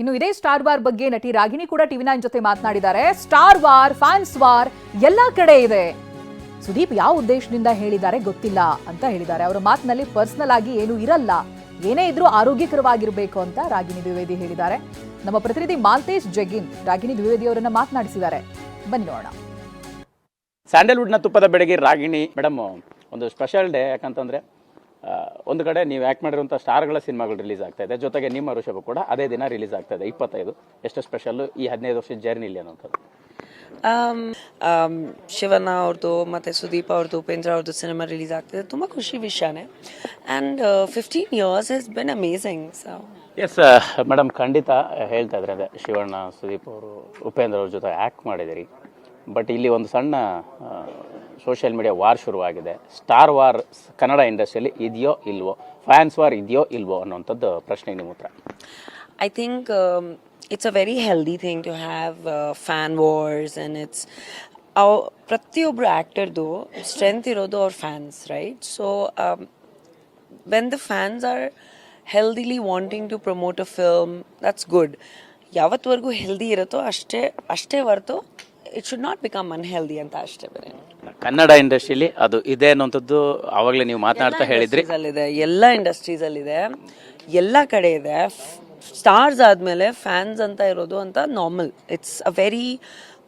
ಇನ್ನು ಇದೇ star war ಬಗ್ಗೆ ನಟಿ ರಾಗಿಣಿ ಕೂಡ ಟಿವಿ9 ಜೊತೆ ಮಾತನಾಡಿದ್ದಾರೆ. ಸ್ಟಾರ್ ವಾರ್, ಫ್ಯಾನ್ಸ್ ವಾರ್ ಎಲ್ಲಾ ಕಡೆ ಇದೆ. ಸುದೀಪ್ ಯಾವ ಉದ್ದೇಶದಿಂದ ಹೇಳಿದ್ದಾರೆ ಗೊತ್ತಿಲ್ಲ ಅಂತ ಹೇಳಿದ್ದಾರೆ. ಅವರ ಮಾತಿನಲ್ಲಿ ಪರ್ಸನಲ್ ಆಗಿ ಏನು ಇರಲ್ಲ, ಏನೇ ಇದ್ರೂ ಆರೋಗ್ಯಕರವಾಗಿರಬೇಕು ಅಂತ ರಾಗಿಣಿ ದ್ವಿವೇದಿ ಹೇಳಿದ್ದಾರೆ. ನಮ್ಮ ಪ್ರತಿನಿಧಿ ಮಾಲ್ತೇಶ್ ಜಗಿನ್ ರಾಗಿಣಿ ದ್ವಿವೇದಿ ಅವರನ್ನ ಮಾತನಾಡಿಸಿದ್ದಾರೆ. ಬನ್ನಿ ನೋಡೋಣ. ಸ್ಯಾಂಡಲ್ವುಡ್ನ ತುಪ್ಪದ ಬೆಡಗಿ ರಾಗಿಣಿ ಮೇಡಮ್, ಒಂದು ಸ್ಪೆಷಲ್ ಡೇ. ಯಾಕಂತಂದ್ರೆ ಒಂದು ಕಡೆ ನೀವು ಆ್ಯಕ್ಟ್ ಮಾಡಿರುವಂಥ ಸ್ಟಾರ್ಗಳ ಸಿನಿಮಾಗಳು ರಿಲೀಸ್ ಆಗ್ತಾ ಇದೆ, ಜೊತೆಗೆ ನಿಮ್ಮ ಋಷಭ ಕೂಡ ಅದೇ ದಿನ ರಿಲೀಸ್ ಆಗ್ತಾ ಇದೆ 25. ಎಷ್ಟು ಸ್ಪೆಷಲ್ಲು ಈ 15 ವರ್ಷದ ಜರ್ನಿಲಿ ಅನ್ನೋಂಥದ್ದು? ಶಿವಣ್ಣ ಅವ್ರದ್ದು ಮತ್ತು ಸುದೀಪ್ ಅವ್ರದ್ದು, ಉಪೇಂದ್ರ ಅವ್ರದ್ದು ಸಿನಿಮಾ ರಿಲೀಸ್ ಆಗ್ತಿದೆ. ತುಂಬ ಖುಷಿ ವಿಷಯನೇ. And 15 years has been amazing. So yes madam, ಖಂಡಿತ ಹೇಳ್ತಾ ಇದ್ರೆ ಅದೇ ಶಿವಣ್ಣ, ಸುದೀಪ್ ಅವರು, ಉಪೇಂದ್ರ ಅವ್ರ ಜೊತೆ ಆ್ಯಕ್ಟ್ ಮಾಡಿದಿರಿ. ಬಟ್ ಇಲ್ಲಿ ಒಂದು ಸಣ್ಣ ಸೋಷಿಯಲ್ ಮೀಡಿಯಾ ವಾರ್ ಶುರುವಾಗಿದೆ. ಸ್ಟಾರ್ ವಾರ್ ಕನ್ನಡ ಇಂಡಸ್ಟ್ರಿಯಲ್ಲಿ ಇದೆಯೋ ಇಲ್ವೋ, ಫ್ಯಾನ್ಸ್ ವಾರ್ ಇದೆಯೋ ಇಲ್ವೋ ಅನ್ನೋಂಥದ್ದು ಪ್ರಶ್ನೆಗೆ ನಿಮ್ಮ ಉತ್ತರ? I think it's a very healthy thing to have fan wars, and it's ಪ್ರತಿಯೊಬ್ಬರು ಆ್ಯಕ್ಟರ್ದು ಸ್ಟ್ರೆಂತ್ ಇರೋದು ಅವ್ರ fans, right? So when the fans are healthily wanting to promote a film, that's good. ಯಾವತ್ತವರೆಗೂ ಹೆಲ್ದಿ ಇರುತ್ತೋ ಅಷ್ಟೇ ಹೊರತು it should not become unhealthy ಅಂತ ಅಷ್ಟೇ. ಬೇರೆ ಕನ್ನಡ ಇಂಡಸ್ಟ್ರಿಯಲ್ಲಿ ಅದು ಇದೆ ಅನ್ನೋಂಥದ್ದು ಆವಾಗಲೇ ನೀವು ಮಾತನಾಡ್ತಾ ಹೇಳಿದ್ರಿ. ಎಲ್ಲ ಇಂಡಸ್ಟ್ರೀಸಲ್ಲಿದೆ, ಎಲ್ಲ ಕಡೆ ಇದೆ. ಸ್ಟಾರ್ಸ್ ಆದಮೇಲೆ ಫ್ಯಾನ್ಸ್ ಅಂತ ಇರೋದು ಅಂತ normal. It's a very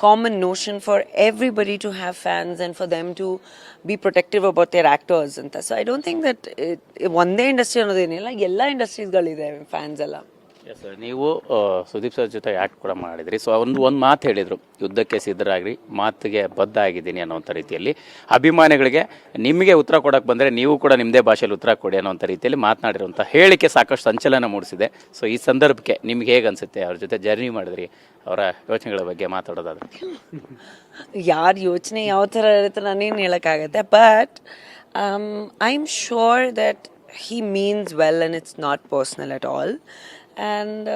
common notion for everybody to have fans and for them to be protective about their actors ಅಂತ. So I don't think that ಒಂದೇ ಇಂಡಸ್ಟ್ರಿ ಅನ್ನೋದೇನಿಲ್ಲ, ಎಲ್ಲ ಇಂಡಸ್ಟ್ರೀಸ್ಗಳಿದೆ ಫ್ಯಾನ್ಸ್ ಎಲ್ಲ. ಎಸ್, ನೀವು ಸುದೀಪ್ ಸರ್ ಜೊತೆ ಆ್ಯಕ್ಟ್ ಕೂಡ ಮಾಡಿದ್ರಿ. ಸೊ ಒಂದು ಮಾತು ಹೇಳಿದರು, ಯುದ್ಧಕ್ಕೆ ಸಿದ್ಧರಾಗ್ರಿ, ಮಾತಿಗೆ ಬದ್ಧ ಆಗಿದ್ದೀನಿ ಅನ್ನೋಂಥ ರೀತಿಯಲ್ಲಿ. ಅಭಿಮಾನಿಗಳಿಗೆ ನಿಮಗೆ ಉತ್ತರ ಕೊಡೋಕೆ ಬಂದರೆ ನೀವು ಕೂಡ ನಿಮ್ಮದೇ ಭಾಷೆಯಲ್ಲಿ ಉತ್ತರ ಕೊಡಿ ಅನ್ನೋಂಥ ರೀತಿಯಲ್ಲಿ ಮಾತನಾಡಿರುವಂಥ ಹೇಳಿಕೆ ಸಾಕಷ್ಟು ಸಂಚಲನ ಮೂಡಿಸಿದೆ. ಸೊ ಈ ಸಂದರ್ಭಕ್ಕೆ ನಿಮ್ಗೆ ಹೇಗೆ ಅನಿಸುತ್ತೆ? ಅವ್ರ ಜೊತೆ ಜರ್ನಿ ಮಾಡಿದ್ರಿ, ಅವರ ಯೋಚನೆಗಳ ಬಗ್ಗೆ ಮಾತಾಡೋದಾದ್ರೆ? ಯಾರ ಯೋಚನೆ ಯಾವ ಥರ ಇರುತ್ತೆ ನಾನೇನು ಹೇಳೋಕ್ಕಾಗತ್ತೆ. But I am sure that he means well and it's not personal at all. And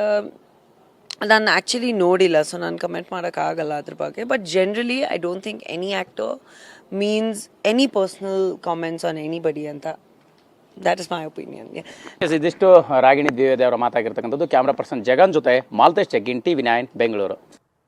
ನಾನು ಆ್ಯಕ್ಚುಲಿ ನೋಡಿಲ್ಲ, ಸೊ ನಾನು ಕಮೆಂಟ್ ಮಾಡೋಕ್ಕಾಗಲ್ಲ ಅದ್ರ ಬಗ್ಗೆ. But generally I don't think any actor means any personal comments on anybody ಅಂತ. That is my opinion. ಇದಿಷ್ಟು ರಾಗಿಣಿ ದ್ವಿವೇದಿ ಅವರ ಮಾತಾಗಿರ್ತಕ್ಕಂಥದ್ದು. Camera person Jagan ಜೊತೆ ಮಾಲ್ತೇಶ್ ಜಗ್ಗಿನ್, ಟಿವಿ9 ಬೆಂಗಳೂರು.